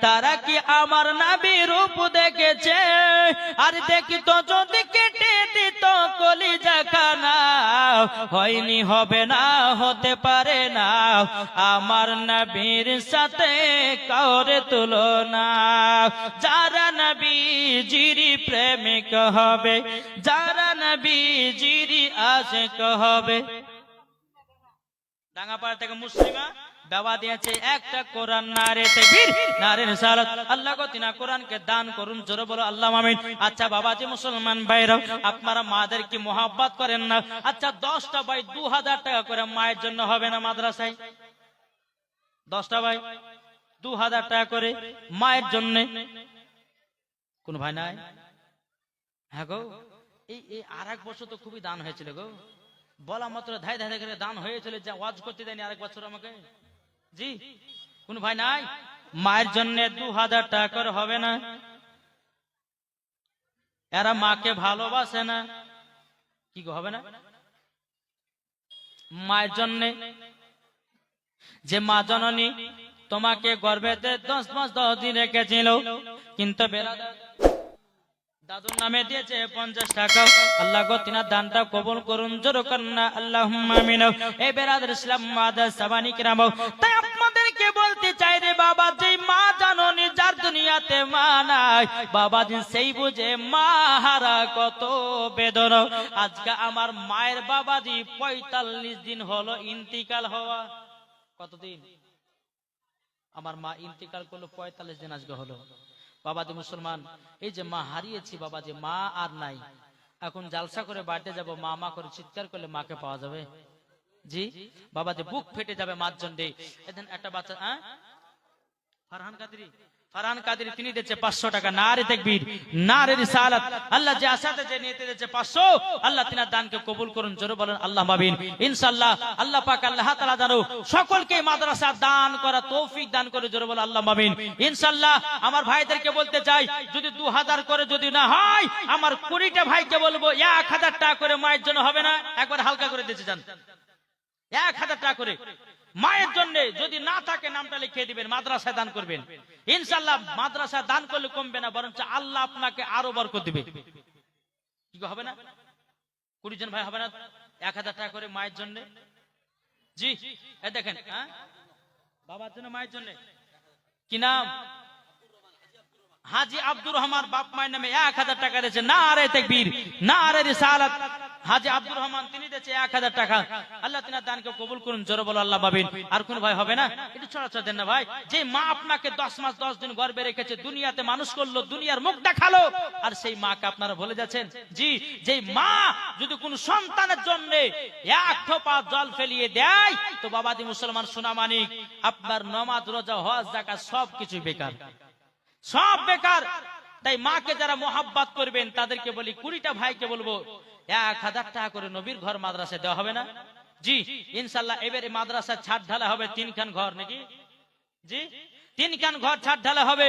তারা কি আমার নবীর রূপ দেখেছে? আর দেখিত যদি কেটে দিত কলিজা খানা, হয়নি, হবে না, হতে পারে না আমার নবীর সাথে কাউরে তুলনা। যারা নবীজির প্রেমিক হবে, যারা নবীজির আশিক হবে। ডাঙ্গাপাড়া থেকে মুসলিমা দাওয়া দিয়েছে একটা কোরআন, নারে তাকবীর, নারে রিসালাত। আল্লাহ গো তিনা কোরআনকে দান করুন, জোরে বলো আল্লাহ আমিন। আচ্ছা বাবাজি মুসলমান ভাইরা, আপনারা মাদের কি মোহাব্বত করেন না? আচ্ছা 10টা ভাই 2000 টাকা করে মায়ের জন্য হবে না মাদ্রাসায়? 10টা ভাই 2000 টাকা করে মায়ের জন্য। কোন ভাই নাই? হ্যাঁ গো, এই আর এক বছর তো খুবই দান হয়েছিল গো, বলা মাত্র ধাই ধাই করে দান হয়েছিল, যা ওয়াজ করতে দেয়নি আরেক বছর আমাকে। জি, কোন ভাই নাই? মায়ের জন্য 2000 টাকা করে হবে না? এরা মাকে ভালোবাসে না, কি গো হবে না? মায়ের জন্য, যে মা জননী তোমাকে গর্ভেতে 10 মাস 10 দিন রেখেছিল, কিন্তু বেরাদার দাদুর নামে দিয়েছে 50 টাকা। আল্লাহ গো তিনার দানটা কবুল করুন, জোরে করুন না আল্লাহুম্মা আমিন। এই বেরাদার ইসলাম মাদার সাবানি কিরাম, তাই আপনাদেরকে বলতে চাই রে বাবা, যে মা জাননি যার দুনিয়াতে মা নাই, বাবা দিন সেই বুঝে মা হারা কত বেদনা। আজকে আমার মায়ের বাবাজি 45 দিন হলো ইন্তিকাল হওয়া। কতদিন? আমার মা ইন্তিকাল করলো 45 দিন আজকে হলো। বাবাজি মুসলমান, এই যে মা হারিয়েছি বাবা, যে মা আর নাই, এখন জালসা করে বাড়িতে যাব, মা মা করে চিৎকার করলে মাকে পাওয়া যাবে? জি বাবা, যে বুক ফেটে যাবে মার জন্য। এদিন একটা বাচ্চা ফারহান কাদরি তিনি দিয়েছে 500 টাকা। নারে তাকবীর, নারে রিসালাত। আল্লাহ যে আসাতে যে নিতে দিয়েছে 500, আল্লাহ তিনার দানকে কবুল করুন, জোরে বলেন আল্লাহ আমিন। ইনশাআল্লাহ আল্লাহ পাক আল্লাহ তাআলা জানো সকলকে মাদ্রাসা দান করা তৌফিক দান করে, জোরে বলেন আল্লাহ আমিন। ইনশাআল্লাহ আমার ভাইদেরকে বলতে চাই, যদি 2000 করে যদি না হয়, আমার 20টা ভাইকে বলবো 1000 টাকা করে মায়ের জন্য হবে না? একবার হালকা করে দিতে চান 1000 টাকা করে মায়ের জন্য, যদি না থাকে নামটা লিখিয়ে দিবেন, মাদ্রাসায় দান করবেন। ইনশাআল্লাহ মাদ্রাসায় দান করলে কমবে না, বরঞ্চ আল্লাহ আপনাকে আরো বরকত দিবে। কি হবে না? 20 জন ভাই হবে না 1000 টাকা করে মায়ের জন্য? জি এই দেখেন, বাবার জন্য মায়ের জন্য কি নাম? হাজী আব্দুর রহমান, বাপ মায়ের নামে 1000 টাকা দিয়েছে। নারে তাকবীর, নারে রিসালাত। হাজী আব্দুর রহমান তিনি দিয়েছে 1000 টাকা। আল্লাহ তিনার দানকে কবুল করুন, জোরে বলো আল্লাহ আমিন। আর কোন ভাই হবে না? একটু ছড়াছড়া দেন না ভাই। যে মা আপনাকে 10 মাস 10 দিন গর্ভে রেখেছে, দুনিয়াতে মানুষ করলো, দুনিয়ার মুখ দেখালো, আর সেই মাকে আপনারা ভুলে যাচ্ছেন? জি, যে মা যদি কোন সন্তানের জন্য 1 ঠোপা জল ফেলিয়ে দেয়, তো বাবাজি মুসলমান সোনা মানিক, আপনার নামাজ রোজা হজ যাকাত সব কিছু বেকার, সব বেকার। তাই মাকে যারা মোহাব্বত করবেন তাদেরকে বলি, 20টা ভাইকে বলবো 1000 টাকা করে নবীর ঘর মাদ্রাসায় দেওয়া হবে না? জি ইনশাআল্লাহ এবারে মাদ্রাসা ছাদ ঢালা হবে 3 খান ঘর, নাকি? জি 3 খান ঘর ছাদ ঢালা হবে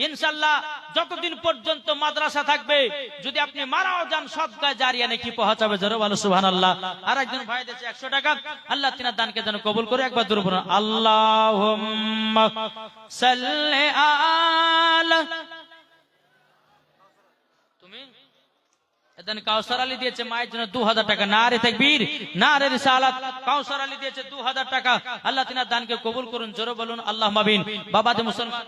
ইনশাআল্লাহ। যতদিন পর্যন্ত মাদ্রাসা থাকবে, যদি আপনি মারাও যান, সদকা জারিয়া নাকি পৌঁছাবে, জোরে বলো সুবহানাল্লাহ। আর একজন ভাই দিয়েছে 100 টাকা। আল্লাহ তিনার দানকে যেন কবুল করে। একবার দূর পড়ুন আল্লাহুম্মা সাল্লি আলা। তুমি এদিন কাউসার আলী দিয়েছে মায়ের জন্য 2000 টাকা। নারে তাকবীর, নারে রিসালাত। কাউসার আলী দিয়েছে 2000 টাকা। আল্লাহ তিনার দানকে কবুল করুন, জোরে বলুন আল্লাহ আমিন। বাবাজি মুসলমান,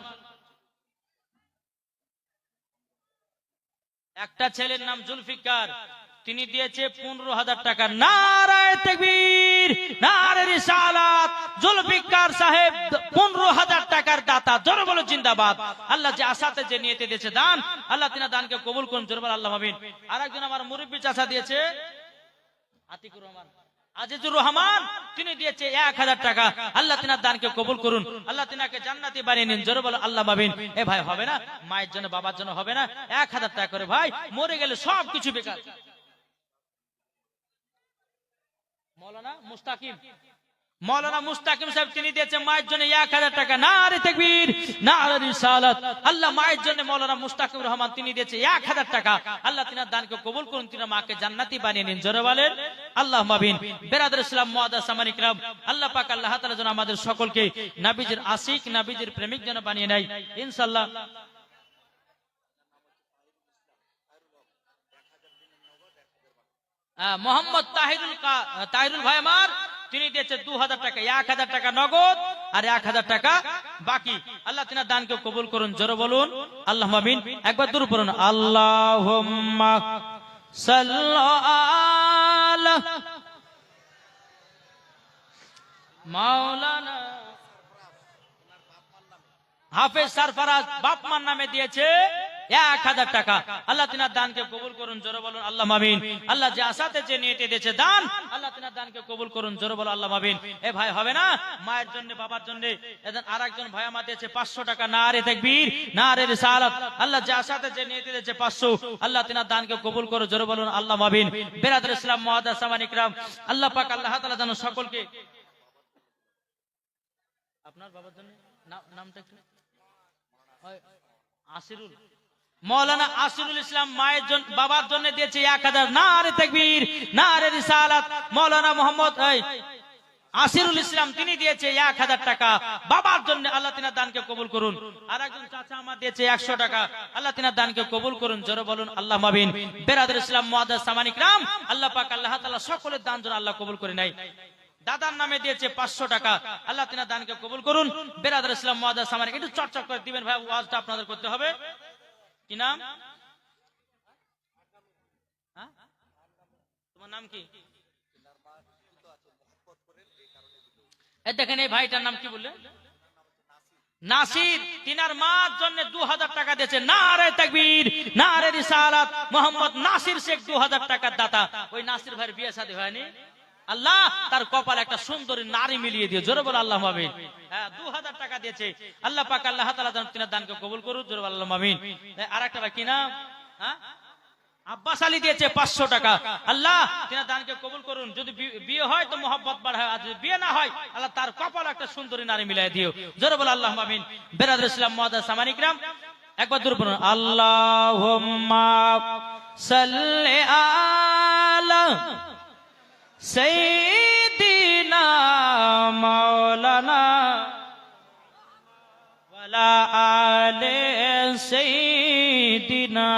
একটা ছেলের নাম জুলফিকার, তিনি দিয়েছে 15000 টাকা। নারে তাকবীর, নারে রিসালাত। জুলফিকার সাহেব 15000 টাকার দাতা, জোরে বলো জিন্দাবাদ। আল্লাহ যে আশাতে যে নিয়তে দিয়েছে দান, আল্লাহ তিনার দানকে কবুল করুন, জোরে বলো আল্লাহ আমিন। আরেকজন আমার মুরব্বি চাচা দিয়েছে আতিকুর রহমান, আজিজুর রহমান, তিনি দিয়েছে 1000 টাকা। আল্লাহ তিনার দানকে কবুল করুন, আল্লাহ তিনাকে জান্নাতি বানিয়ে নিন, জোরে বলো আল্লাহ আমিন। এ ভাই হবে না? মায়ের জন্য বাবার জন্য হবে না? 1000 টাকা করে ভাই, মরে গেলে সব কিছু বেকার। মৌলানা মুস্তাকিম মৌলানা মুস্তাকিম সাহেব তিনি দিয়েছে মায়ের জন্য 1000 টাকা। নারে তাকবীর, নারে রিসালাত। আল্লাহ মায়ের জন্য মৌলানা মুস্তাকিম রহমান তিনি দিয়েছে 1000 টাকা। আল্লাহ তিনার দানকে কবুল করুন, তিনার মাকে জান্নাতি বানিয়ে নিন। জোরে বলেন আল্লাহুম্মা আমিন। বেরাদর ইসলাম মুআদ্দাস সামানি কিরাম, আল্লাহ পাক আল্লাহ তাআলা যেন আমাদের সকলকে নবীজির আশিক, নবীজির প্রেমিক যেন বানিয়ে নেয় ইনশাআল্লাহ। মোহাম্মদ তাহিরুল ভাই আমার তিনি দিয়েছে 2000 টাকা। 1000 টাকা নগদ আর 1000 টাকা বাকি। আল্লাহ তিনার দানকে কবুল করুন। জোরে বলুন আল্লাহুম্মা আমিন। একবার দরুদ পড়ুন, আল্লাহুম্মা সাল্লি আলা মাওলানা। হাফেজ সরফরাজ বাপমার নামে দিয়েছে 1000 টাকা। আল্লাহ তিনার দানকে কবুল করুন। জোরে বলুন আল্লাহুম্মা আমিন। আল্লাহ যে আশাতে যে নিয়তে দিয়েছে দান, আল্লাহ তিনার দানকে কবুল করুন। জোরে বলুন আল্লাহুম্মা আমিন। এ ভাই হবে না, মায়ের জন্য বাবার জন্য আরেকজন ভাই আমার দিয়েছে 500 টাকা। নারে তাকবীর, নারে রিসালাত। আল্লাহ যে আশাতে যে নিয়তে দিয়েছে 500, আল্লাহ তিনার দানকে কবুল করুন। জোরে বলুন আল্লাহুম্মা আমিন। বেরাদর ইসলাম মুআদ্দাস সামানি কিরাম, আল্লাহ পাক আল্লাহ তাআলা যেন সকলকে আপনার বাবার জন্য নামটা একটু আসিরুল, মৌলানা আসিরুল ইসলাম মায়ের জন্য বাবার জন্য দিয়েছে 1000। নারে তাকবীর, নারে রিসালাত। মৌলানা মোহাম্মদ আসিরুল ইসলাম তিনি দিয়েছে 1000 টাকা বাবার জন্য। আল্লাহ তিনার দানকে কবুল করুন। আর একজন চাচা আমার দিয়েছে 100 টাকা। আল্লাহ তিনার দানকে কবুল করুন। জোরে বলুন আল্লাহুম্মা আমিন। বেরাদর ইসলাম মুআদ্দাস সামানি কিরাম, আল্লাহ পাক আল্লাহ তাআলা সকলের দান যেন আল্লাহ কবুল করে নেয়। দাদার নামে দিয়েছে 500 টাকা। আল্লাহ তিনার দানকে কবুল করুন। বেরাদর ইসলাম মুআদ্দাস সামানি, একটু চর্চা করে দিবেন ভাই, ওয়াজটা আপনাদের করতে হবে। কি নাম? তোমার নাম কি? দেখেন এই ভাইটার নাম কি বললেন? নাসির। তিনার মার জন্য 2000 টাকা দিয়েছে। নারে তাকবীর, নারে রিসালাত। মোহাম্মদ নাসির শেখ 2000 টাকার দাতা। ওই নাসির ভাইয়ের বিয়ে শাদী হয়নি, আল্লাহ তার কপালে একটা সুন্দরী নারী মিলিয়ে দিয়ে। জোরে বল আল্লাহুম্মা আমিন। 2000 টাকা দিয়েছে। আল্লাহ পাক আল্লাহ তাআলা যেন তিনার দানকে কবুল করুন। জোরে বল আল্লাহুম্মা আমিন। আরেকটা ভাই কি নাম? আব্বাস আলী দিয়েছে 500 টাকা। আল্লাহ তিনার দানকে কবুল করুন। যদি বিয়ে হয় তো মোহাব্বত বাড়ায়, আর যদি বিয়ে না হয় আল্লাহ তার কপালে একটা সুন্দরী নারী মিলিয়ে দিও। জোরে বল আল্লাহুম্মা আমিন। বেরাদর ইসলাম মুআদ্দাস সামানি কিরাম, একবার দরুদ পড়ুন, আল্লাহুম্মা সাল্লি আলা সাইয়্যিদিনা মাওলানা ওয়ালা আলে সাইয়্যিদিনা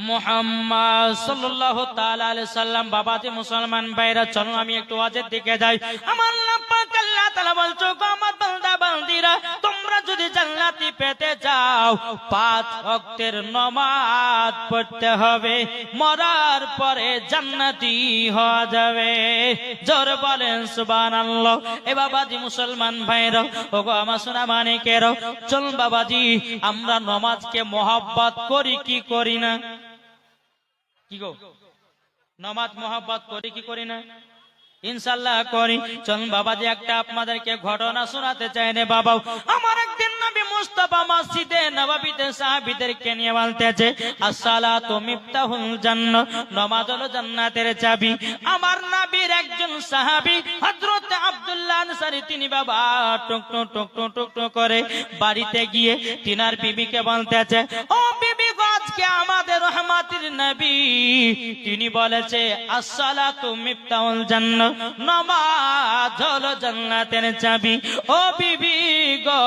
মুহাম্মদ সাল্লাল্লাহু তাআলা আলাইহি সাল্লাম। বাবাজি মুসলমান ভাইরা, চলুন আমি একটু ওয়াজের দিকে যাই। আমার আল্লাহ পাক আল্লাহ তাআলা বলছো, আমার বান্দা বান্দীরা, তোমরা যদি জান্নাতি পেতে যাও 5 ওয়াক্তের নামাজ পড়তে হবে, মরার পরে জান্নাতি হওয়া যাবে। জোরে বলেন সুবহানাল্লাহ। এ বাবাজি মুসলমান ভাইরা, ওগো আমার সোনা মানিকেরা, চলুন বাবাজি আমরা নামাজকে মহব্বত করি কি করি না? কি গো, নামাজ মহব্বত করি কি করি না? ইনশাআল্লাহ করি। চলুন বাবাজি একটা আপনাদেরকে ঘটনা শোনাতে চাই রে বাবা। আমার একদিন নবী মুস্তাফা মসজিদে নববীতে সাহাবীদেরকে নিয়ে বলতেছে, আসসালাতু মিফতাহুল জান্নাহ, নামাজ হলো জান্নাতের চাবি। আমার নবীর একজন সাহাবী হযরত আব্দুল্লাহ আনসারী, তিনি বাবা টুক টুক টুক টুক টুক টুক করে বাড়িতে গিয়ে তিনার বিবিকে বলতেছে, ও বিবি, আজকে আমাদের রহমাতের নবী তিনি বলেছে আসসালাতু মিফতাহুল জান্নাহ, নামাজ হলো জান্নাতের চাবি। ও বিবি গো,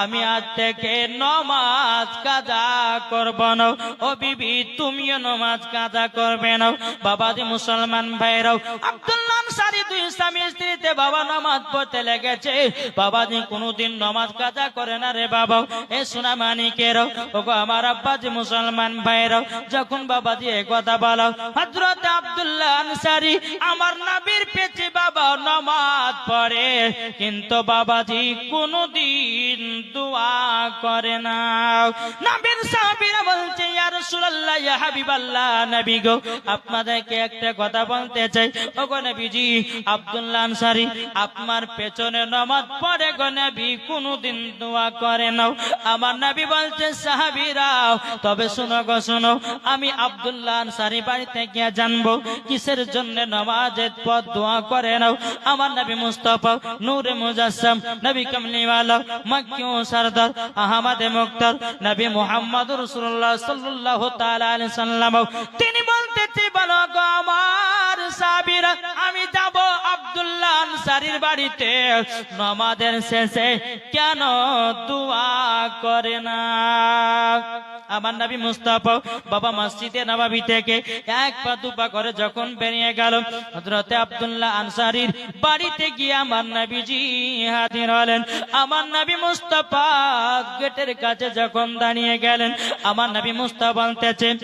আমি আজ থেকে নামাজ কাজা করব না। ও বিবি, তুমিও নামাজ কাজা করবে না। বাবাজি মুসলমান ভাইরাও, আব্দুল্লাহ আনসারী দুই স্বামী স্ত্রীতে বাবা নামাজ পড়তে লেগেছে। বাবাজি কোনোদিন নামাজ কাজা করে না রে বাবা। এ সোনা মানিকেরও, ওগো আমার আব্বাজি মুসলমান ভাইরাও, যখন বাবাজি এ কথা বলো, হযরত আব্দুল্লাহ আনসারী আমার নবীর পেছে বাবা নামাজ পড়ে, কিন্তু বাবাজি কোনদিন দোয়া করে না। নবীর সাহাবীরা বলছে, ইয়া রাসূলুল্লাহ, ইয়া হাবিবাল্লাহ, নবী গো আপনাদেরকে একটা কথা বলতে চাই। ওগো নবীজি, আব্দুল্লাহ আনসারী আপনার পেছনে নামাজ পড়ে গো নবী কোনদিন দোয়া করে নাও। আমার নবী বলছে সাহাবীরাও তবে শুনো গো শুনো, আমি আব্দুল্লাহ আনসারী বাড়িতে গিয়ে জানবো কিসের জন্য নামাজের পর দোয়া করে নাও। আমার নবী মুস্তাফা নূরে মুজাসসাম নবী কামলিওয়ালা মক্কি ও সরদার আহমদে মুক্তার নবী মুহাম্মদ রাসূলুল্লাহ সাল্লাল্লাহু তাআলা আলাইহি সাল্লাম তিনি বলতেছে বলো গো আমার সাহাবীরা আমি যাব আব্দুল্লাহ আনসারীর বাড়িতে নামাজের শেষে কেন দোয়া করে না। আমার নবী মুস্তাফা বাবা মসজিদে নববী থেকে এক পা দুপা করে যখন বেরিয়ে গেল হযরতে আব্দুল্লাহ আনসারীর বাড়িতে গিয়ে আমার নবীজি হাজির হলেন। আমার নবী মুস্তাফা গেটের কাছে যখন দাঁড়িয়ে গেলেন আমার নবী মুস্তাফা বলতেছেন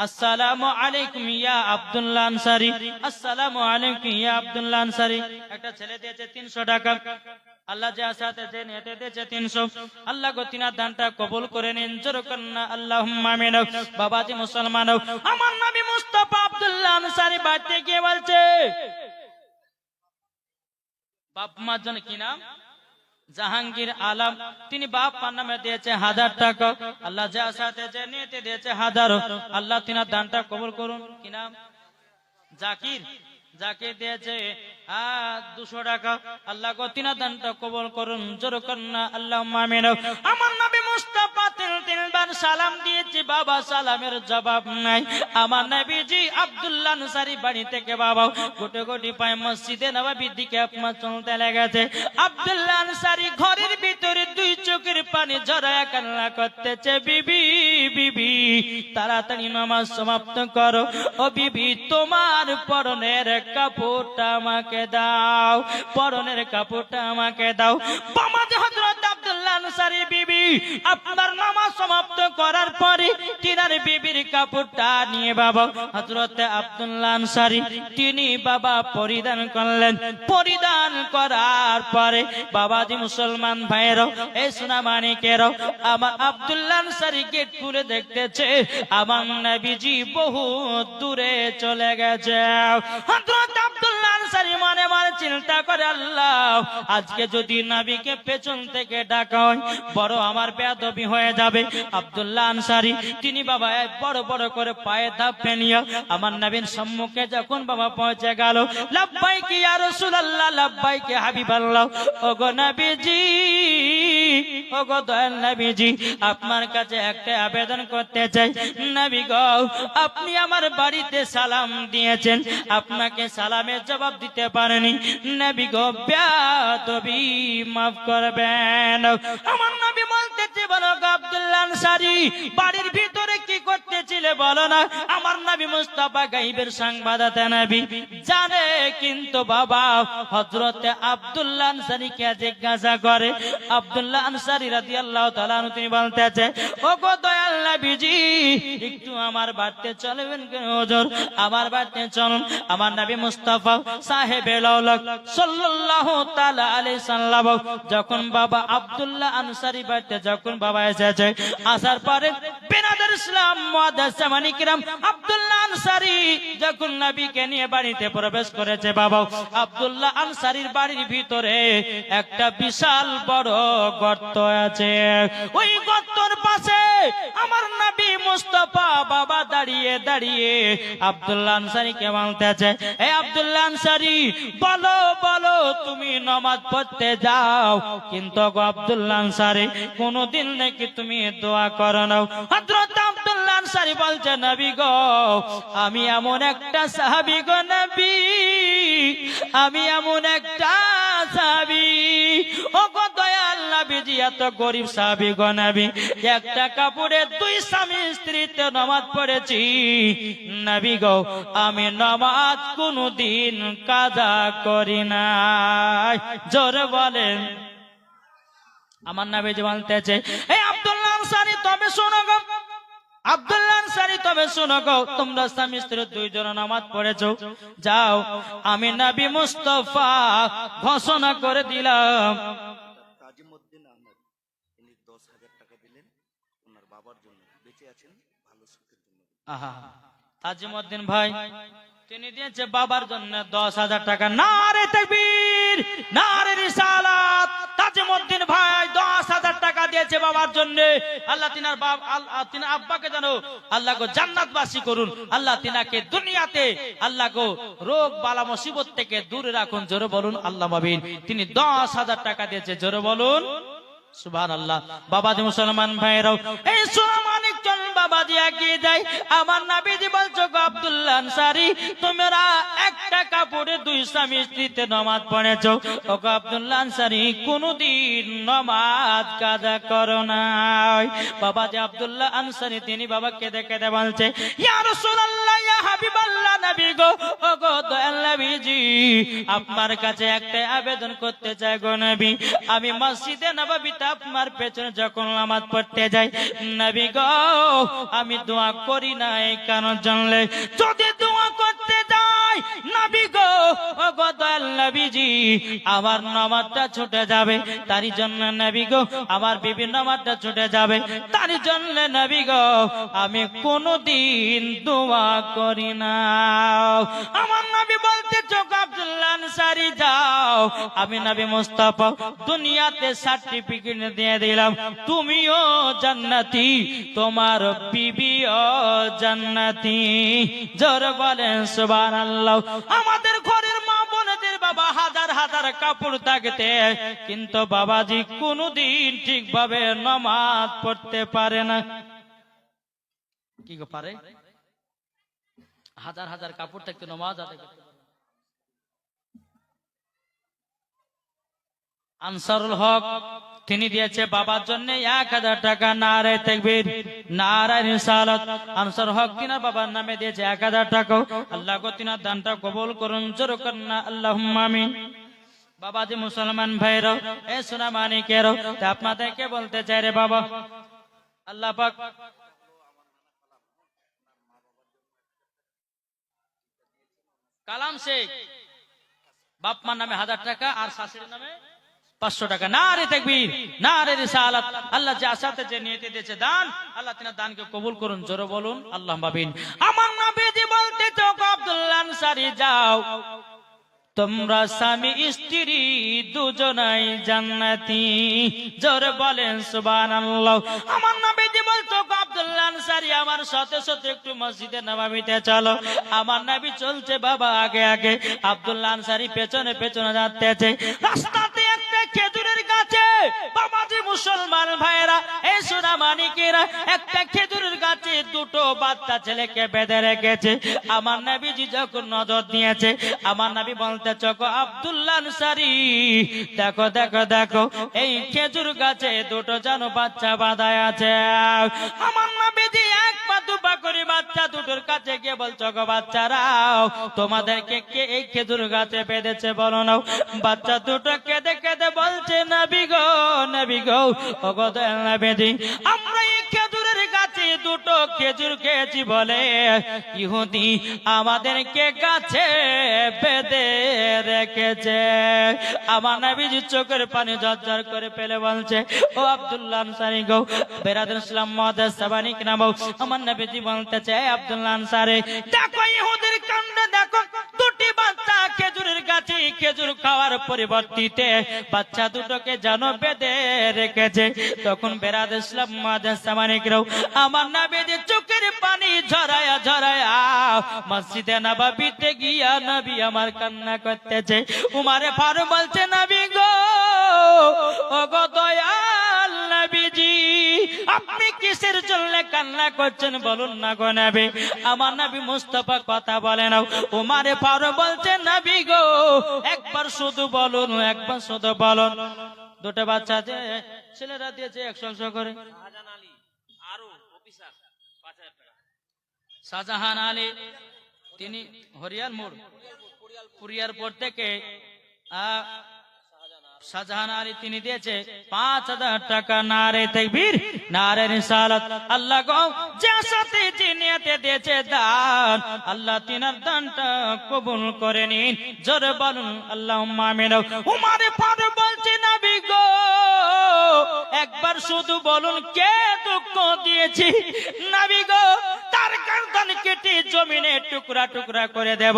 আসসালামু আলাইকুম ইয়া আব্দুল্লাহ আনসারী, আসসালামু আলাইকুম ইয়া আব্দুল্লাহ আনসারী। একটা ছেলে দিয়েছে 300 টাকা, আল্লাহ যা সাথে যে নিতে দিয়েছে 300, আল্লাহ গো তিনার দানটা কবুল করে নিন জোরে কন্না আল্লাহুম্মা আমিন। বাবাজি মুসলমান, আমার নবী মুস্তাফা আব্দুল্লাহ আনসারী বাড়িতে গিয়ে বলছে বাপ মার জন্য কি নাম জাহাঙ্গীর আলম, তিনি বাপ মার নামে দিয়েছে 1000 টাকা, আল্লাহ যা সাথে যে নিতে দিয়েছে 1000, আল্লাহ তিনার দানটা কবুল করুন। কি নাম জাকির, জাকির দিয়েছে 200 টাকা, আল্লাহ গো তিনার দানটা কবুল করুন জোরে কন্না আল্লাহুম্মা আমিন। আমার নবী মুস্তাফা তিনবার সালাম দিয়েছে, বাবা সালামের জবাব নাই। আমার নবীজি আব্দুল্লাহ আনসারী বাড়ি থেকে বাবা গোটে গোটি পায় মসজিদে নববীর দিকে আপনার চলতে লেগেছে। আব্দুল্লাহ আনসারী ঘরের ভিতরে দুই চোখের পানি ঝরায়া কান্না করতেছে, বিবি বিবি তাড়াতাড়ি নামাজ সমাপ্ত করো, ও বিবি তোমার পরনের কাপড়টা আমাকে দাও, পরনের কাপড়টা আমাকে দাও। বাবাজি হযরত আব্দুল্লাহ আনসারী বিবি আপনার নামাজ সমাপ্ত করার পরে তিনার বিবির কাপড়টা নিয়ে বাবা হযরত আব্দুল্লাহ আনসারী তিনি বাবা পরিধান করলেন। পরিধান করার পরে বাবাজি মুসলমান ভাইয়েরও এই সোনা মানিকেরও আমার আব্দুল্লাহ আনসারী গেট খুলে দেখতেছে আমার নবীজি বহু দূরে চলে গেছে। হযরত আব্দুল্লাহ আনসারী মনে মনে চিন্তা করে আল্লাহ আজকে যদি নবীকে পেছন থেকে ডাকা হয় বড় আমার বেয়াদবি হয়ে যাবে। আব্দুল্লাহ আনসারী তিনি বাবা বড় বড় করে পায়ে ধাপ ফেলিয়া আমার নবীর সম্মুখে যখন বাবা পৌঁছে গেল, লাব্বাইক ইয়া রাসূলুল্লাহ, লাব্বাইক ইয়া হাবিবাল্লাহ, ওগো নবীজি, ওগো দয়াল নবীজি আপনার কাছে একটা আবেদন করতে চাই। নবী গো আপনি আমার বাড়িতে সালাম দিয়েছেন, আপনাকে সালামের জবাব দিতে পারেনি। নবী গো বেয়াদবি মাফ করবেন। আমার নবী বলতেছে বলো গো আব্দুল্লাহ আনসারী বাড়ির ভিতরে কি করতেছিলে বলো না। আমার নবী মুস্তাফা গায়বের সংবাদদাতা নবী জানে, কিন্তু বাবা হযরতে আব্দুল্লাহ আনসারীকে জিজ্ঞাসা করে। আব্দুল্লাহ আনসারী রাদিয়াল্লাহু তাআলা আনহু তিনি বলতেছে ওগো দয়াল নবীজি একটু আমার বাড়িতে চলবেন কেন হুজুর, আমার বাড়িতে চলুন। আমার নবী মুস্তাফা সাহেবে লাউলাক সাল্লাল্লাহু তাআলা আলাইহি সাল্লাম যখন বাবা আব্দুল্লাহ আনসারী বাড়িতে যখন বাবা এসেছে, আসার পরে বিনাদের ইসলাম মুআদ্দাস জামানি কিরাম আব্দুল্লাহ আনসারী যখন নবীকে নিয়ে বাড়িতে প্রবেশ করেছে বাবা আব্দুল্লাহ আনসারীর বাড়ির ভিতরে একটা বিশাল বড় গর্ত আছে। ওই গর্তর পাশে আমার নবী মুস্তাফা বাবা দাঁড়িয়ে দাঁড়িয়ে আব্দুল্লাহ আনসারীকে বলতেছে হে আব্দুল্লাহ আনসারী বলো বলো তুমি নামাজ পড়তে যাও, কিন্তু গো আব্দুল্লাহ আনসারী কোনদিন নাকি তুমি দোয়া করো না। হযরত আব্দুল্লাহ আনসারী বলছে নবী গো আমি এমন একটা সাহাবী গো নবী, আমি এমন একটা সাহাবী, ও গো দয়াল নবীজি এত গরিব সাহাবী গো নবী একটা কাপড়ে দুই স্বামী স্ত্রীতে নামাজ পড়েছি নবী গো, আমি নামাজ কোনদিন কাজা করি না। জোরে বলেন। আমার নবীজি বলতেছে হে আব্দুল্লাহ আনসারী তবে শোনো গো, আব্দুল্লাহ আনসারী তবে শোনো গো, তোমরা স্বামী স্ত্রী দুইজন নামাজ পড়েছো, যাও আমি নবী মুস্তাফা ঘোষণা করে দিলাম। তাজিমউদ্দিন আহমেদ ইনি 10,000 টাকা দিলেন ওনার বাবার জন্য, বেঁচে আছেন ভালো সুখের জন্য। আহা তাজিমউদ্দিন ভাই তিনি দিয়েছে বাবার জন্য 10,000 টাকা। নারে তাকবীর, নারে রিসালাত। তাজিমউদ্দিন ভাই 10,000 টাকা দিয়েছে বাবার জন্য। আল্লাহ তিনার তিনার আব্বাকে জানো আল্লাহ গো জান্নাতবাসী করুন। আল্লাহ তিনাকে দুনিয়াতে আল্লাহ গো রোগ বালা মুসিবত থেকে দূরে রাখুন। জোরে বলুন আল্লাহ মাবিন। তিনি 10,000 টাকা দিয়েছে। জোরে বলুন সুবহানাল্লাহ। বাবাজি মুসলমান ভাইরাও, এই সুলামানিক চল বাবাজি এগিয়ে যায়। আমার নবীজি বলছো গো আব্দুল্লাহ আনসারী, তোমরা একটা কাপড়ে 2 স্বামী স্ত্রীতে নামাজ পড়েছো। ও গো আব্দুল্লাহ আনসারী, কোনদিন নামাজ কাজা করো নাই। বাবাজি আব্দুল্লাহ আনসারী তিনি বাবা কেঁদে কেঁদে বলছে, ইয়া রাসূলুল্লাহ, ইয়া হাবিবাল্লাহ, নবী গো, ও গো দয়াল নবীজি, আপনার কাছে একটা আবেদন করতে চাই গো নবী। আমি মসজিদে নববীতে আপনার পেছনে যখন নামাজ পড়তে যাই নবী গো, আমি দোয়া করি না এই কারণ জানলে, যদি দোয়া করতে যাই নবী গো, ও গো দয়াল নবীজি, আমার নামাজটা ছুটে যাবে। তারই জন্য নবী গো আমার বিবির নামাজটা ছুটে যাবে। তারই জন্য নবী গো আমি কোনদিন দোয়া করি না। আমার নবী বলতে চোখ আব্দুল্লাহ আনসারী যাও, আমি নবী মুস্তাফা দুনিয়াতে সার্টিফিকেট দিয়ে দিলাম, তুমিও জান্নাতি, তোমার বিবিও জান্নাতি। জোরে বলেন সুবহানাল্লাহ। আমাদের ঘরের মা বোনদের বাবা হাজার হাজার কাপড় থাকতে কিন্তু বাবাজি কোনদিন ঠিকভাবে নামাজ পড়তে পারে না। কি গো পারে? হাজার হাজার কাপড় থাকতে নামাজ আদায় করতে পারে। আনসারুল হক তিনি দিয়েছে বাবার জন্য 1,000 টাকা। নারে তাকবীর, নারে রিসালাত। আনসার হক তিনার বাবার নামে দিয়েছে 1,000 টাকা। আল্লাহ গো তিনার দানটা কবুল করুন। জোরে করুন না আল্লাহুম্মা আমিন। বাবাজি মুসলমান ভাইরা, এ সোনা মানিকেরও, তা আপনাদেরকে বলতে চাই রে বাবা, আল্লাহ পাক কালাম শেখ বাপ মার নামে 1,000 টাকা আর শাশুড়ির নামে 500 টাকা। নারে তাকবীর, নারে রিসালাত। আল্লাহ যে আশাতে যে নিয়তে দিয়েছে দান, আল্লাহ তিনার দানকে কবুল করুন। জোরে বলুন আল্লাহুম্মা আমিন। আমার নবীজি বলতে তো আব্দুল্লাহ আনসারী যাও, তোমরা স্বামী স্ত্রী দুজনাই জান্নাতি। জোরে বলেন সুবহানাল্লাহ। আমার নবীজি বলতো আব্দুল্লাহ আনসারী, আমার সাথে সাথে একটু মসজিদে নববীতে চলো। আমার নবী চলছে বাবা আগে আগে, আব্দুল্লাহ আনসারী পেছনে পেছনে যাচ্ছে। রাস্তাতে একটা খেজুরের গাছে বাবাজি মুসলমান ভাইরা, এই সোনা মানিকেরা, একটা খেজুরের গাছে 2টো বাচ্চা ছেলেকে বেঁধে রেখেছে। আমার নবীজি যখন নজর দিয়েছে, আমার নবী বলতে চকো আব্দুল্লাহ আনসারী, দেখো দেখো দেখো, এই খেজুর গাছে 2টো যেন বাচ্চা বাঁধা আছে। আমার নবীজি 1 পা 2 পা করে বাচ্চা 2টোর কাছে গিয়ে বলছো গো বাচ্চারাও, তোমাদেরকে কে এই খেজুর গাছে বেঁধেছে বলো না। বাচ্চা 2টো কেঁদে কেঁদে বলছে নবী গো, নবী গো, ও গো দয়াল নবীজি, আমরা এই খেজুরের গাছে 2টো খেজুর খেয়েছি বলে ইহুদি আমাদেরকে গাছে বেঁধে রেখেছে। আমার নবীজি চোখের পানি ঝরঝর করে ফেলে বলছে, ও আব্দুল্লাহ আনসারী গো, বেরাদুল ইসলাম মুআদ্দাস সাবানিক নামও। আমার নবীজি বলতেছে, আব্দুল্লাহ আনসারী, দেখো ইহুদির কাণ্ড দেখো, 2টি বাচ্চা খেজুরের গাছে খেজুর খাওয়ার পরিবর্তিতে বাচ্চা 2টোকে যেন বেঁধে রেখেছে। তখন বেরাদুল ইসলাম মুআদ্দাস সাবানিক রাও, আমার নবীজি চোখের পানি ঝরায়া ঝরায়া মসজিদে নববীতে গিয়া নবী আমার কান্না করতেছে। উমারে ফারুক বলছে, নবী গো, ও গো দয়াল নবীজি, আপনি কিসের জন্য কান্না করছেন বলুন না গো নবী। আমার নবী মুস্তাফা কথা বলে না। উমারে ফারুক বলছে, নবী গো, একবার শুধু বলুন, একবার শুধু বলুন। 2টো বাচ্চা আছে, ছেলেরা দিয়েছে 100 করে। শাহজাহান আলী তিনি হরিয়ার মোড় কুরিয়ারপুর থেকে শাহজাহান আলী তিনি দিয়েছে 5,000 টাকা। নারে তাকবীর, নারে রিসালাত। আল্লাহ গো যে সাথে জিনিয়াতে দিয়েছে দান, আল্লাহ তিনার দানটা কবুল করে নিন। জোরে বলুন আল্লাহুম্মা আমিন। উমারে ফারুক বলছে, নবী গো, একবার শুধু বলুন কে দুঃখ দিয়েছি। নবী গো, তার গর্দন কেটে জমিনে টুকরা টুকরা করে দেব।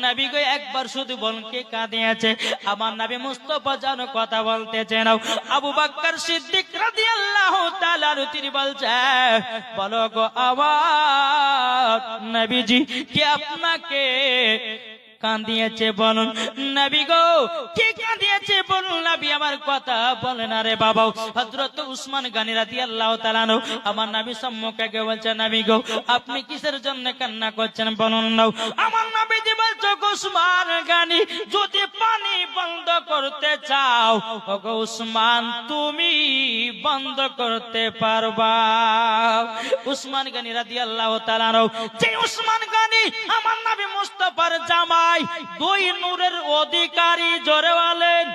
নবী গো একবার শুধু বলুন কে কাঁদিয়েছে? আমার নবী মুস্তাফা যেন কথা বলতেছে না। আবু বকর সিদ্দিক রাদিয়াল্লাহু তাআলা তিনি বলছে, বলো গো আমার নবীজি কে আপনাকে কাঁদিয়েছে বলুন। নবী গো কে কাঁদিয়েছে বলুন। নবী আমার কথা বলেন। আরে বাবা, হযরত উসমান গনি রাদিয়াল্লাহু তাআলা আনহু আমার নবী সম্মুখে গিয়ে বলছে, নবী গো আপনি কিসের জন্য কান্না করছেন বলুন না। আমার নবীজি বলছে, উসমান গনি যদি পানি বন্ধ করতে চাও ওগো উসমান তুমি বন্ধ করতে পারবা। উসমান গনি রাদিয়াল্লাহু তাআলা আনহু, যে উসমান গনি আমার নবী মুস্তাফার জামাই, দুই নূরের অধিকারী, জোরে বলেন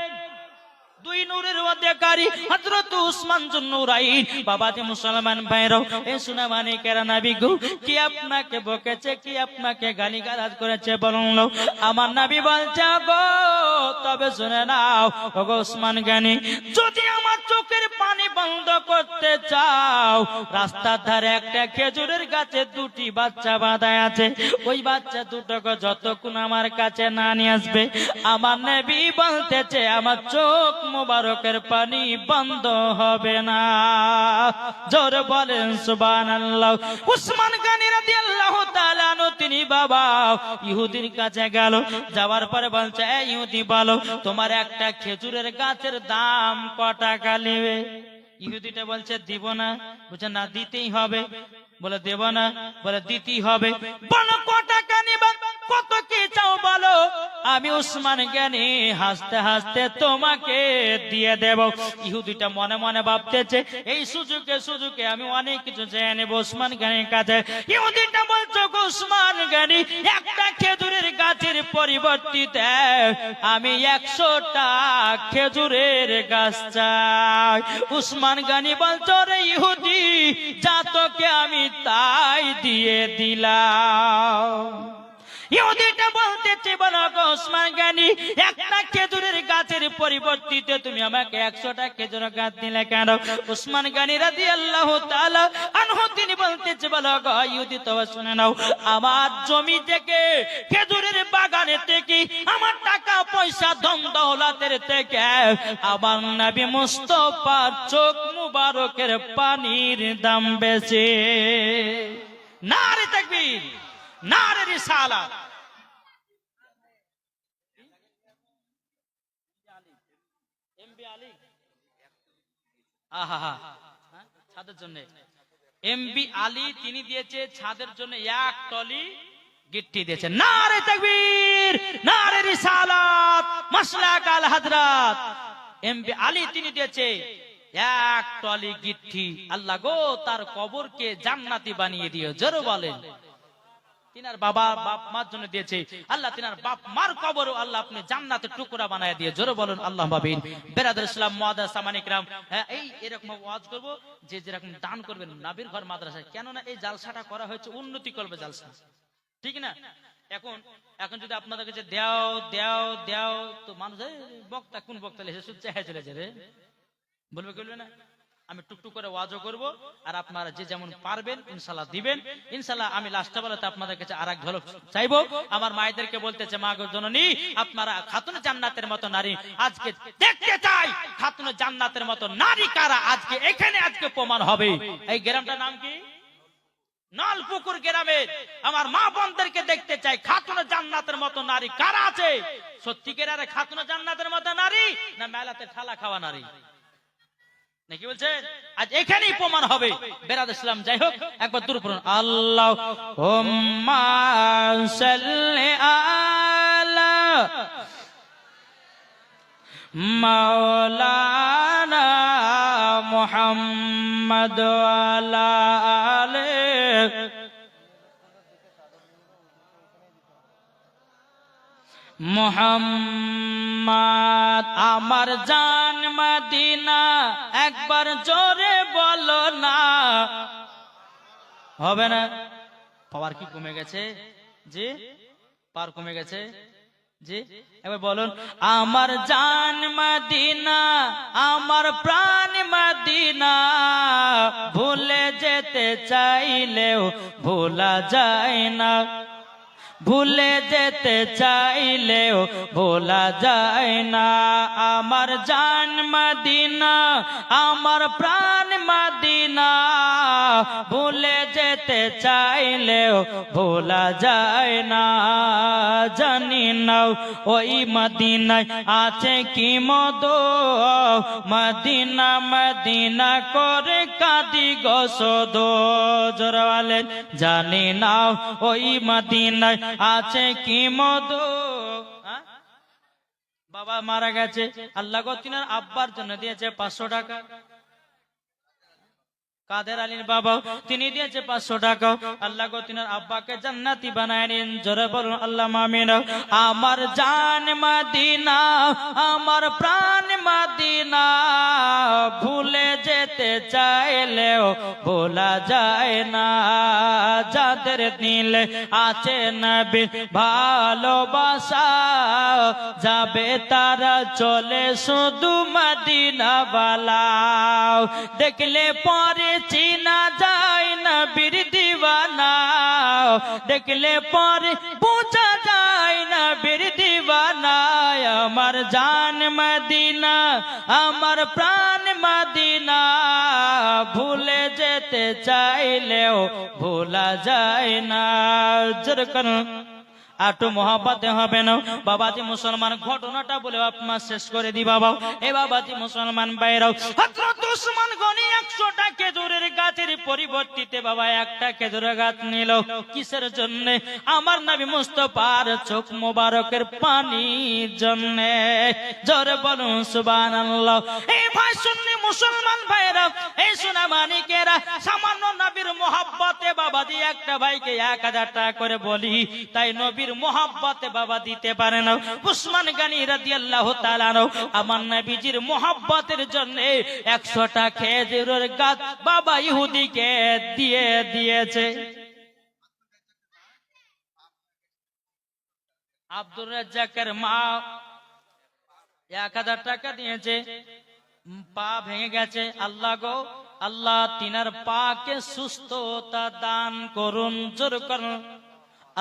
দুই নূরের অধিকারী হযরত উসমান যুন্নুরাইন। বাবাজি মুসলমান ভাইরাও, এ শোনা মানে কেরা নবী গো কি আপনাকে বকেছে, কি আপনাকে গালিগালাজ করেছে বলুন না। আমার নবী বলছে, গো তবে শুনে নাও ওগো উসমান গনি, যদি আমার চোখের পানি বন্ধ করতে চাও, রাস্তার ধারে একটা খেজুরের গাছে দুটি বাচ্চা বাঁধা আছে, ওই বাচ্চা দুটোকে যতক্ষণ আমার কাছে না নিয়ে আসবে আমার নবী বলতেছে আমার চোখ মুবারকের পানি বন্ধ হবে না। জোর বলেন সুবহানাল্লাহ। উসমান গনি রাদিয়াল্লাহু তাআলা আনহু তিনি বাবা ইহুদির কাছে গেল, যাওয়ার পরে বলছে, এই ইহুদি বলো তোমার একটা খেজুরের গাছের দাম কত টাকা নেবে? ইহুদিটা বলছে দিব না। বলছে না দিতেই হবে। বলে দেব না। বলে দিতেই হবে। বলো কত টাকা নেবে, কত কি চাও বলো, আমি উসমান গনি হাসতে হাসতে তোমাকে দিয়ে দেব। ইহুদিটা মনে মনে ভাবতেছে এই সুযোগে আমি অনেক কিছু চেয়ে নেব উসমান গনির কাছে। ইহুদিটা বলছে, উসমান গনি একটা খেজুরের গাছের পরিবর্তিতে আমি 100টা খেজুরের গাছ চাই। উসমান গনি বলছে, রে ইহুদি যা তোকে আমি তাই দিয়ে দিলাম। ইহুদিটা বলতেছে, বলো গো উসমান গনি একটা খেজুরের গাছের পরিবর্তিতে তুমি আমাকে 100টা খেজুরের গাছ দিলে কেন? উসমান গনি রাদিয়াল্লাহু তাআলা আনহু তিনি বলতেছে, বলো গো ইহুদি তবে শুনে নাও, আমার জমি থেকে, খেজুরের বাগানে থেকে, আমার টাকা পয়সা ধন দৌলতের থেকে আমার নবী মুস্তাফার চোখ মুবারকের পানির দাম বেশি। নারে তাকবীর, নারে রিসালাত। এমবি আলী আহা ছাদের জন্য, এমবি আলী তিনি দিয়েছে ছাদের জন্য 1 টলি গিট্টি দিয়েছে। নারে তাকবীর, নারে রিসালাত, মাসলাক আল হযরত এমবি আলী তিনি দিয়েছে 1 টলি গিট্টি। আল্লাহ গো তার কবরকে জান্নাতি বানিয়ে দিও। জোরে বলেন। তিনার বাবা বাপ মার জন্য দিয়েছে আল্লাহ, তিনার বাপ মার কবর আল্লাহ আপনি জান্নাতের টুকরা বানায় দিয়ে। জোরে বলুন আল্লাহ আমিন। বেরাদর ইসলাম মুআদ্দাস সামানিক রাম, এই এরকম ওয়াজ করব যে যেরকম দান করবেন নবীর ঘর মাদ্রাসায়, কেন না এই জালসাটা করা হয়েছে উন্নতি করবে জালসা, ঠিক না? এখন যদি আপনাদের কাছে দেও দেও দেও তো মানুষ বক্তা কোন বক্তা এসে শুধু চেহারা চলে যাবে, বলবে কি বলবে না? আমি টুকটুক করে ওয়াজও করব আর আপনারা যে যেমন পারবেন ইনশাআল্লাহ দিবেন। ইনশাআল্লাহ আমি লাস্টে বেলাতে আপনাদের কাছে আরেক ঝলক চাইবো। আমার মায়েদেরকে বলতেছে, মা গো জননী আপনারা খাতুনে জান্নাতের মতো নারী আজকে দেখতে চাই। খাতুনে জান্নাতের মতো নারী কারা আজকে এখানে আজকে প্রমাণ হবে। এই গ্রামটার নাম কি? নলপুকুর গ্রামের আমার মা বোনদেরকে দেখতে চাই খাতুনে জান্নাতের মতো নারী কারা আছে। সত্যিকারে খাতুনে জান্নাতের মতো নারী না মেলাতে ঠালা খাওয়া নারী নাকি বলছেন? আজ এখানেই প্রমাণ হবে। বেরাদ ইসলাম যাই হোক একবার দূর পড়ুন আল্লাহুম্মা সাল্লি আলা মাওলানা মুহাম্মদ ওয়া আলা মুহাম্মদ। আমার জান মদিনা একবার জোরে বলো না, হবে না? পাওয়ার কি কমে গেছে? জি পাওয়ার কমে গেছে জি। এবার বলুন, আমার জান মদিনা আমার প্রাণ মদিনা ভুলে যেতে চাইলেও ভোলা যায় না, ভুলে যেতে চাইলেও ভোলা যায় না। আমার জান মদিনা, আমার প্রাণ মদিনা, ভুলে যেতে চাইলেও ভোলা যায় না। জানি না ওই মদিনায় আছে কি মধু, মদিনা মদিনা করে কাঁদি গো শুধু। জোরে বলেন জানি না ওই মদিনায় আছে কি মধু। বাবা মারা গেছে, আল্লাহ গো তিনার আব্বার জন্য দিয়েছে 500 টাকা। কাদের আলীর বাবা, তিনি দিয়েছে 500 টাকা। আল্লাহ গো তিনার আব্বাকে জান্নাতি বানায় নিন। জোরে বলুন আল্লাহ আমিন। আমার জান মদিনা, আমার প্রাণ মদিনা, ভুলে যেতে চাইলেও ভোলা যায় না। যাদের দিলে আছে নবীর ভালোবাসা, যাবে তারা চলে শুধু মদিনা বালাও। দেখলে পরে চিনা যায় নবীর দিওয়ানা, দেখলে পরে বোঝা যায় নবীর দিওয়ানা। আমার জান মদিনা, আমার প্রাণ মদিনা, ভুলে যেতে চাইলেও ভোলা যায় না। যেরকম আটু মহাব্বতে হবে না। বাবাজি মুসলমান, ঘটনাটা বলে আপনার শেষ করে দি বাবা। এ বাবাজি মুসলমান বাইরাও, হযরত উসমান গনি 100টা খেজুরের গাছের পরিবর্তিতে বাবা একটা খেজুরের গাছ নিল। কিসের জন্য? আমার নবী মুস্তাফার চোখ মোবারকের পানির জন্য। জোরে বলুন সুবহানাল্লাহ। এই ভাই শুননি মুসলমান ভাইরা, এই সোনা মানিকেরা, সামান্য নবীর মহব্বতে বাবাজি একটা ভাইকে 1000 টাকা করে বলি, তাই নবীর মোহাব্বতে বাবা দিতে পারে না। উসমান গনি রাদিয়াল্লাহু তাআলা আমার নবীজির মোহাব্বতের জন্য 100টা খেজুরের গাছ বাবা ইহুদিকে দিয়ে দিয়েছে। আব্দুর রাজ্জাকের মা 1000 টাকা দিয়েছে, পা ভেঙে গেছে। আল্লাহ গো আল্লাহ তিনার পাকে সুস্থতা দান করুন। জোর করুন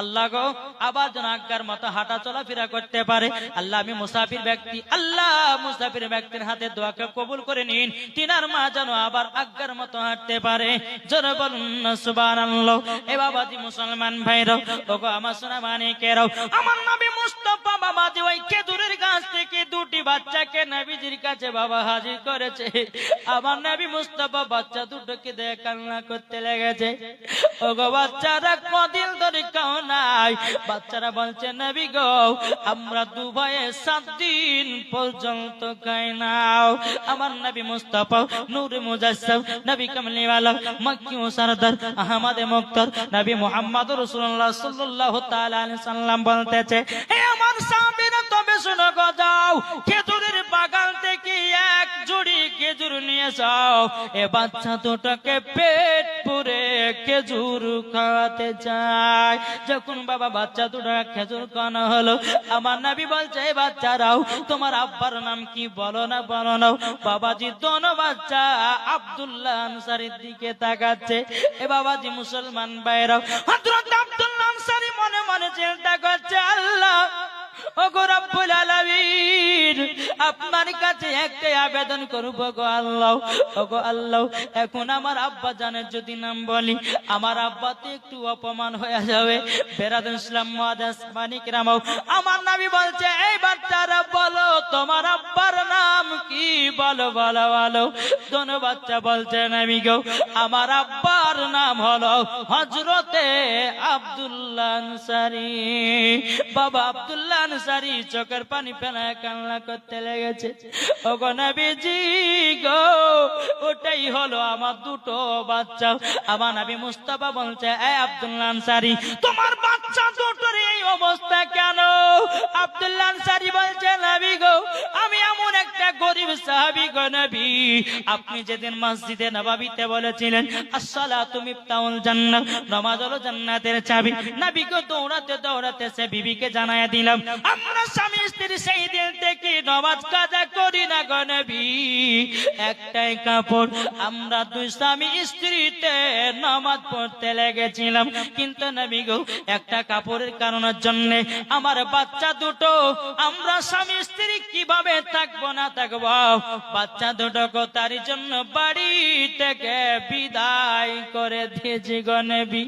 আল্লাহ গো, আবার যেন আজ্ঞার মতো হাঁটা চলাফেরা করতে পারে। আল্লাহ আমি মুসাফির ব্যক্তি, আল্লাহ মুসাফির ব্যক্তির হাতে দোয়াকে কবুল করে নিন। তিনার মা যেন আবার আজ্ঞার মতো হাঁটতে পারে। জোরে বলুন সুবহানাল্লাহ। এ বাবাজি মুসলমান ভাইরাও, ওগো আমার সোনা মানিকেরাও, আমার নবী মুস্তাফা বাবাজি ওই খেজুরের গাছ থেকে 2টি বাচ্চাকে নবীজির কাছে বাবা হাজির করেছে। আমার নবী মুস্তাফা বাচ্চা দুটোকে দেখে কান্না করতে লেগেছে। ওগো বাচ্চারা কদিন ধরে নাই, বাচ্চারা বলছে নবী গো আমরা দুভাইয়ে 7 দিন পর্যন্ত খাই নাও। আমার নবী মুস্তাফা নূরে মুজাসসাম, নবী কামলিওয়ালা, মক্কি ও সরদার, আহমদে মুক্তার, নবী মুহাম্মদ রাসূলুল্লাহ সাল্লাল্লাহু তাআলা আলাইহি সাল্লাম বলতেছে, হে আমার সাহাবীরা তবে শুনো গো, যাও খেজুরের বাগান থেকে 1 জুড়ি খেজুর নিয়ে যাও। এ বাচ্চা দুটোকে পেট পুরে খেজুর খাওয়াতে চায়। যখন বাবা বাচ্চা দুটো খেজুর খাওয়ানো হলো, আমার নবী বলছে এই বাচ্চারাও তোমার আব্বার নাম কি বলো না বলো না। বাবাজি দোনো বাচ্চা আব্দুল্লাহ আনসারীর দিকে তাকাচ্ছে। এ বাবাজি মুসলমান ভাইরাও, হযরত আব্দুল্লাহ আনসারী মনে মনে চিন্তা করছে, আল্লাহ ওগো রব্বুল আলামিন, আপনার কাছে একটাই আবেদন করব গো আল্লাহ। ওগো আল্লাহ, এখন আমার আব্বা জানের যদি নাম বলি, আমার আব্বাতে একটু অপমান হয়ে যাবে। বেরাদুল ইসলাম মুআদ্দাস মানিকরাম, আমার নবী বলছে এই বাচ্চারা বলো তোমার আব্বার নাম কি, বলো বলো বলো। দোনো বাচ্চা বলছে নবী গো আমার আব্বার নাম হলো হযরতে আব্দুল্লাহ আনসারী। বাবা আব্দুল্লাহ আনসারী চোখের পানি ফেলে কান্না করতে লেগেছে। ওগো নবীজি গো, ওটাই হলো আমার দুটো বাচ্চা। আমার নবী মুস্তাফা বলছে এই আব্দুল্লাহ আনসারী, তোমার বাচ্চা দুটোর এই অবস্থা কেন? আব্দুল্লাহ আনসারী বলছে, নবী গো, আমি এমন একটা গরিব সাহাবী গো নবী, আপনি যেদিন মসজিদে নববীতে বলেছিলেন আসসালাতু মিফতাহুল জান্নাহ, নামাজ হলো জান্নাতের চাবি, নবী গো দৌড়াতে দৌড়াতে সে বিবিকে জানায়া দিলাম, আমরা স্বামী স্ত্রী সেই দিন থেকে নামাজ কাজা করি না গো নবী, একটাই কাপড়, আমরা দুই স্বামী স্ত্রীতে নামাজ পড়তে লেগেছিলাম, কিন্তু নবী গো একটা কাপড়ের কারণের জন্য আমার বাচ্চা দুটো, আমরা স্বামী স্ত্রী কিভাবে থাকবো না থাকবো, বাচ্চা দুটোকে তার জন্য বাড়ি থেকে বিদায় করে দিয়েছি গো নবী,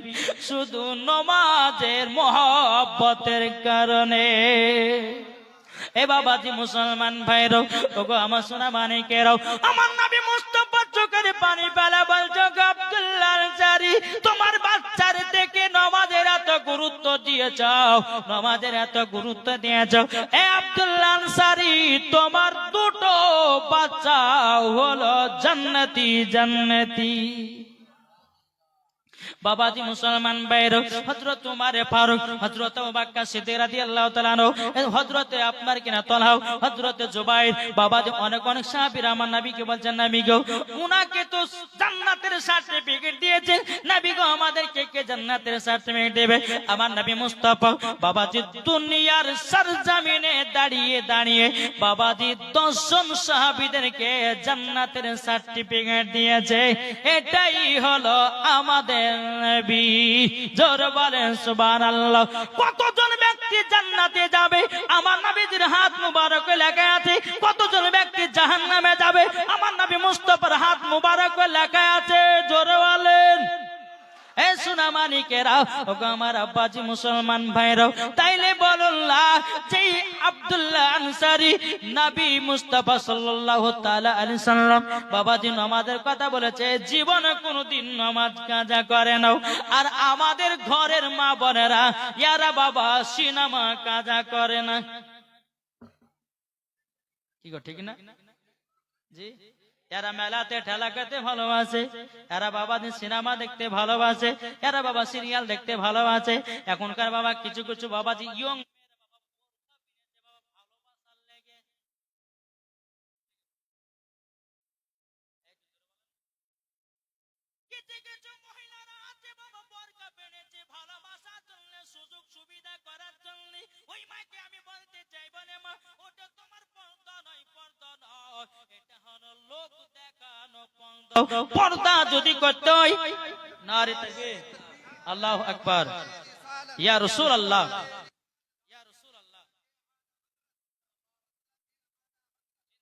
শুধু নমাজের মহব্বতের কারণে। এ বাবাজি মুসলমান ভাইরাও, ওগো আমার সোনা মানিকেরাও, আমার নবী মুস্তাফা চোখের পানি ফেলা বলছো, আব্দুল্লাহ আনসারী, তোমার বাচ্চার থেকে নমাজের এত গুরুত্ব দিয়েছ, নমাজের এত গুরুত্ব দিয়েছ, এ আব্দুল্লাহ আনসারী, তোমার দুটো বাচ্চা হলো জান্নাতি জান্নাতি। বাবাজি মুসলমান ভাইরা, হযরত উমর ফারুক, হযরত আবু বকর সিদ্দিক রাদিয়াল্লাহু তাআলা আনহু, হযরত আপনার কিনা তালহা, হযরত জুবাইর, বাবাজি অনেক অনেক সাহাবীরা আমার নবীকে বলছেন, নবী গো উনাকে তো জান্নাতের সার্টিফিকেট দিয়েছে, নবী গো আমাদেরকে কে জান্নাতের সার্টিফিকেট দেবে? আমার নবী মুস্তাফা বাবাজি দুনিয়ার সরজমিনে দাঁড়িয়ে দাঁড়িয়ে বাবাজি 10 জন সাহাবীদেরকে জান্নাতের সার্টিফিকেট দিয়েছে। এটাই হলো আমাদের নবী। জোর বলেন সুবহানাল্লাহ। কতজন ব্যক্তি জান্নাতে যাবে? আমার নবীজির হাত মুবারক লেখা আছে। কতজন ব্যক্তি জাহান্নামে যাবে? আমার নবী মুস্তাফার হাত মুবারক লেখা আছে। জোর বলেন। এ সোনা মানিকেরা, ওগো আমার আব্বাজি মুসলমান ভাইরাও, তাইলে বলুন না, যেই আব্দুল্লাহ আনসারী নবী মুস্তাফা সাল্লাল্লাহু তাআলা আলাইহি সাল্লাম বাবাজি নামাজের কথা বলেছে, জীবনে কোনোদিন নামাজ কাজা করে না, আর আমাদের ঘরের মা বোনেরা ইয়ারা বাবা সিনেমা কাজা করে না। কি গো ঠিক না? জি, এরা মেলাতে ঠেলা খেতে ভালোবাসে, এরা বাবা সিনেমা দেখতে ভালোবাসে, এরা বাবা সিরিয়াল দেখতে ভালোবাসে। এখনকার বাবা কিছু কিছু বাবাজি ইয়ং সুযোগ সুবিধা করার জন্য ওই মাকে আমি বলতে চাই, বলে মা ওটা তোমার পর্দা নয়, পর্দা নয়, এটা হলো লোক দেখানো পর্দা। পর্দা যদি করতে হয়, নারে তাকবীর, আল্লাহু আকবার, ইয়া রাসূলুল্লাহ, ইয়া রাসূলুল্লাহ,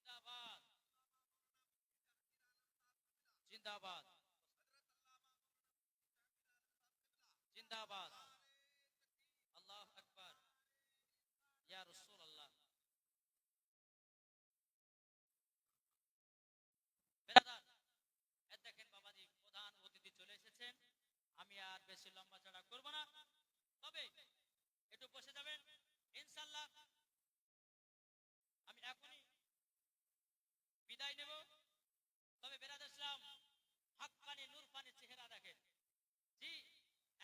জিন্দাবাদ, জিন্দাবাদ, জিন্দাবাদ, আল্লাহু আকবার, ইয়া রাসূলুল্লাহ। বেরাদার, দেখেন বাবাজি প্রধান অতিথি চলে এসেছেন, আমি আর বেশি লম্বা চড়া করব না, তবে একটু বসে যাবেন ইনশাআল্লাহ। আমি এখনই বিদায় নেব, তবে বেরাদার ইসলাম হাক্কানি নূরপানি চেহারা দেখেন। জি,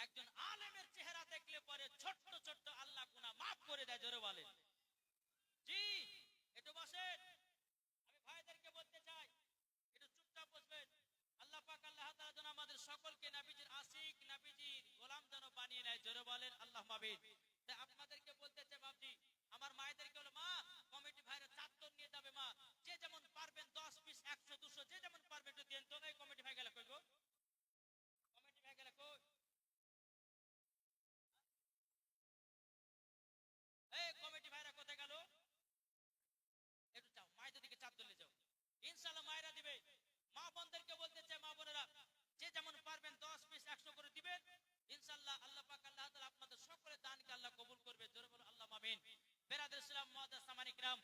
একজন আলেমের চেহারা দেখলে পরে ছোট্ট ছোট্ট আল্লাহ গুনাহ মাফ করে দেয়। জোরে বলেন জি। একটু বসেন, আমি ভাইদেরকে বলতে চাই একটু চুপচাপ বসবেন। আল্লাহ পাক আল্লাহ তাআলা যেন আমাদের সকলকে নবীজির আশিক, নবীজির গোলাম যেন বানিয়ে নেয়। জোরে বলেন আল্লাহুম্মা আমিন। তাই আপনাদেরকে বলতে চাই বাবজি, আমার মায়েদেরকে বলো, মা কমিটি ভাইরা চাদর নিয়ে যাবে, মা যে যেমন পারবেন 10 পিস 100 200 যে যেমন পারবেন একটু দেন তো। এই কমিটি ভাই গেল কই গো? কমিটি ভাই গেল কই? এই কমিটি ভাইরা কোথায় গেল? একটু যাও মায়েদের দিকে চাদর নিয়ে যাও, ইনশাআল্লাহ মায়েরা দিবে। মা বোনদেরকে বলতে চাই, মা বোনেরা যে যেমন পারবেন 10 পিস 100 করে দিবেন, ইনশাআল্লাহ আল্লাহ পাক আল্লাহ তাআলা আপনাদের সকলের দানকে আল্লাহ কবুল করবে। জোরে বলো আল্লাহুম্মা আমিন। বেরাদার ইসলাম মুআদ্দাস সামানি کرام,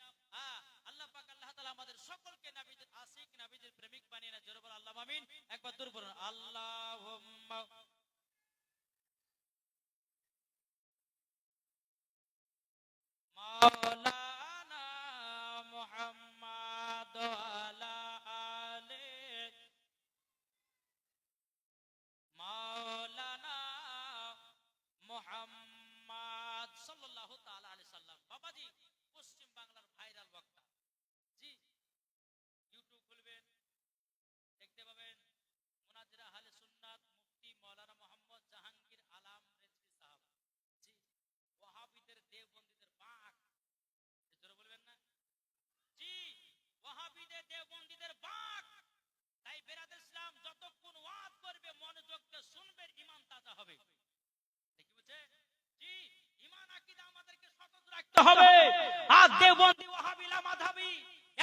আল্লাহ পাক আল্লাহ তাআলা আমাদের সকলকে নবীজির আশিক, নবীজির প্রেমিক বানিয়ে নেয়। জোরে বলো আল্লাহুম্মা আমিন। একবার দূর বলুন আল্লাহুম্মা মাওলানা মুহাম্মদ আলা আলে মাওলানা মুহাম্মদ সাল্লাল্লাহু হবে। আর দেওবন্দি ওয়াহাবিলা মাযহাবী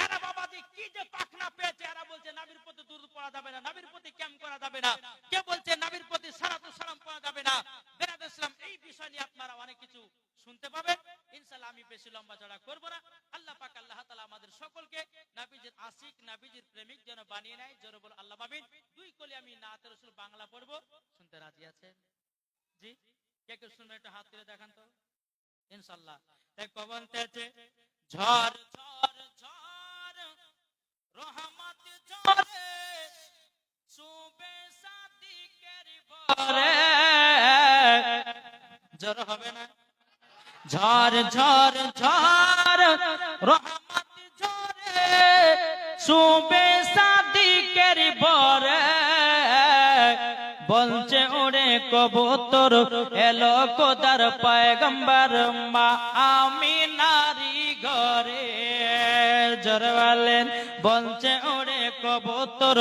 এরা বাবাজি কি যে পাখনা পেয়েছে, এরা বলছে নবীর প্রতি দুরূদ পড়া যাবে না, নবীর প্রতি ক্যাম করা যাবে না, কে বলছে নবীর প্রতি সালাতু সালাম পড়া যাবে না। বেরাদর ইসলাম, এই বিষয় নিয়ে আপনারা অনেক কিছু শুনতে পাবেন। ইনশাআল্লাহ আমি বেশি লম্বা চড়া করব না। আল্লাহ পাক আল্লাহ তাআলা আমাদের সকলকে নবীজির আশিক নবীজির প্রেমিক যেন বানিয়ে নেয়। জোরে বল আল্লাহ আমিন। দুই কলি আমি নাতে রাসূল বাংলা পড়ব, শুনতে রাজি আছেন? জি, কে কে শুনবেন একটু হাত তুলে দেখান তো ইনশাআল্লাহ। তাই বলতেছে ঝড় ঝড় ঝড় রহমত ঝরে সুবে সাদিকের ভরে। ঝড় হবে না? ঝড় ঝড় ঝড় রহমত ঝরে সুবে সাদিকের ভরে। বলছে ওরে কবুতর এলো খোদার পয়গম্বর মা আমিনারি ঘরে। জোরে বলেন। বলছে ওরে কবুতর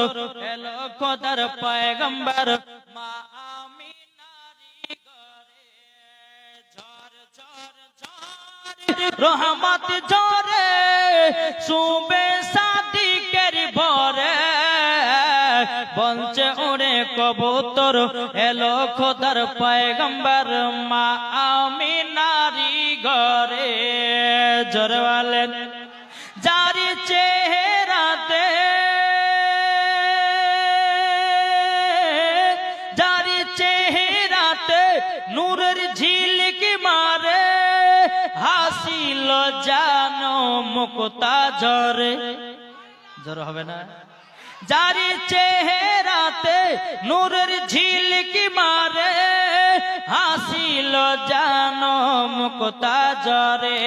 এলো খোদার পয়গম্বর মা আমিনারি ঘরে। ঝড় ঝড় ঝড় রহমত ঝরে সুবে সাদিকের ভরে। বলছে ওরে কবুতর এলো খোদার পয়গম্বর মা আমিনারি ঘরে। জোরে বলেন। যারি চেহারাতে যারি চেহারাতে নূরের ঝিলিক মারে হাসিল জানো মুক্তা ঝরে। জোরে হবে না? যারি চেহারাতে নূরের ঝিলিক মারে হাসিল জানো মুক্তা ঝরে।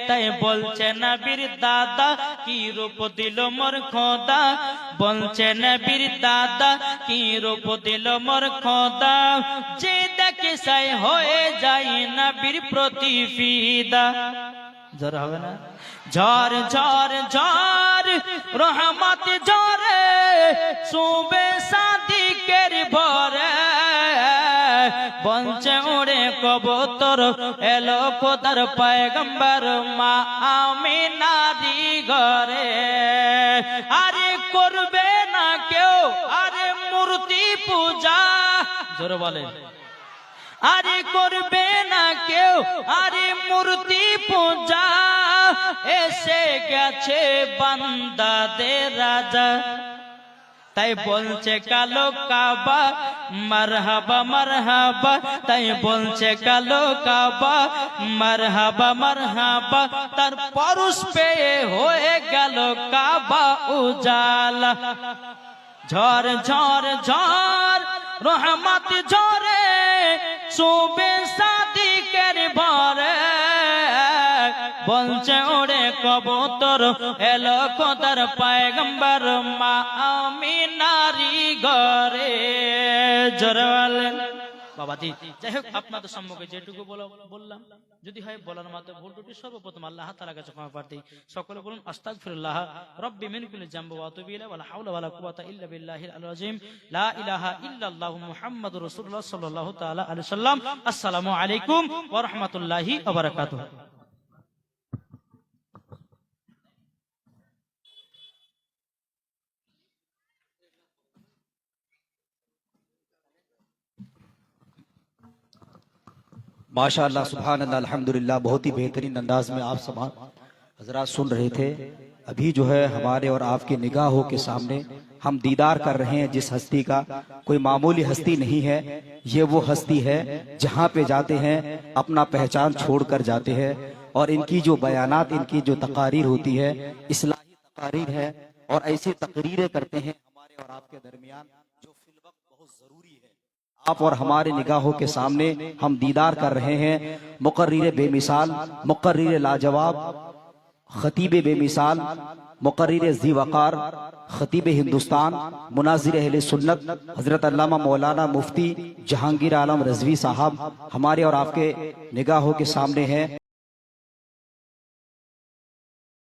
তাই বলছে নবীর দাদা কি রূপ দিল মোর খোদা। বলছে নবীর দাদা কি রূপ দিল মোর খোদা। যে দেখে সাই হয়ে যায় নবীর প্রতি ফিদা। ঝড় হবে না? ঝড় ঝড় ঝড় রহমত ঝরে সুবে সাদিকের ভরে। বলছে ওরে কবুতর এলো খোদার পয়গম্বর মা আমিনারি ঘরে। আরে করবে না কেউ আরে মূর্তি পূজা। জোরে বলে। আরে করবে না কেউ আরে মূর্তি পূজা। এসে গেছে বান্দাদের রাজা। তাই বলছে কালো কাবা মারহাবা মারহাবা। তাই বলছে কালো কাবা মারহাবা মারহাবা। তার পরশ পেয়ে হয়ে গেল কাবা উজালা। ঝড় ঝড় ঝড় রহমত ঝরে সুবে সাদিকের ভরে। বলছে ওরে কবুতর এলো খোদার পয়গম্বর মা আমিনারি ঘরে। জোরে বলেন। বাবাজি যাই হোক, আপনাদের সম্মুখে যেটুকু বললাম যদি হয় বলার মাধ্যমে ভুল ত্রুটি সর্বপ্রথম আল্লাহ তাআলার কাছে ক্ষমা প্রার্থী। সকলে বলুন আস্তাগফিরুল্লাহ রাব্বি মিন কুল্লি যামবি ওয়া আতুবু ইলাইহি ওয়া লা হাওলা ওয়া লা কুওয়াতা ইল্লা বিল্লাহিল আলিয়্যিল আযীম। লা ইলাহা ইল্লাল্লাহু মুহাম্মাদুর রাসূলুল্লাহ সাল্লাল্লাহু তাআলা আলাইহি ওয়াসাল্লাম। আসসালামু আলাইকুম ওয়া রাহমাতুল্লাহি ওয়া বারাকাতুহু। माशाअल्लाह सुभान अल्लाह अल्हम्दुलिल्लाह। बहुत ही बेहतरीन अंदाज में आप सब हजरात सुन रहे थे। अभी जो है हमारे और आपकी निगाहों के सामने हम दीदार कर रहे हैं जिस हस्ती का, कोई मामूली हस्ती नहीं है। ये वो हस्ती है जहाँ पे जाते हैं अपना पहचान छोड़कर जाते हैं। और इनकी जो बयानात, इनकी जो तकारीर होती है इस्लाही तकारीर है। और ऐसी तकरीरें करते हैं हमारे और आपके दरमियान जो फिल वक्त बहुत जरूरी है। आप और हमारे निगाहों के सामने हम दीदार कर रहे हैं मुकर्रिर बेमिसाल, मुकर्रिर लाजवाब, खतीब बेमिसाल, मुकर्रिर ज़ी वक़ार, खतीब हिंदुस्तान, मुनाज़िर अहले सुन्नत हज़रत अल्लामा मौलाना मुफ्ती जहांगीर आलम रज़वी साहब हमारे और आपके निगाहों के सामने हैं।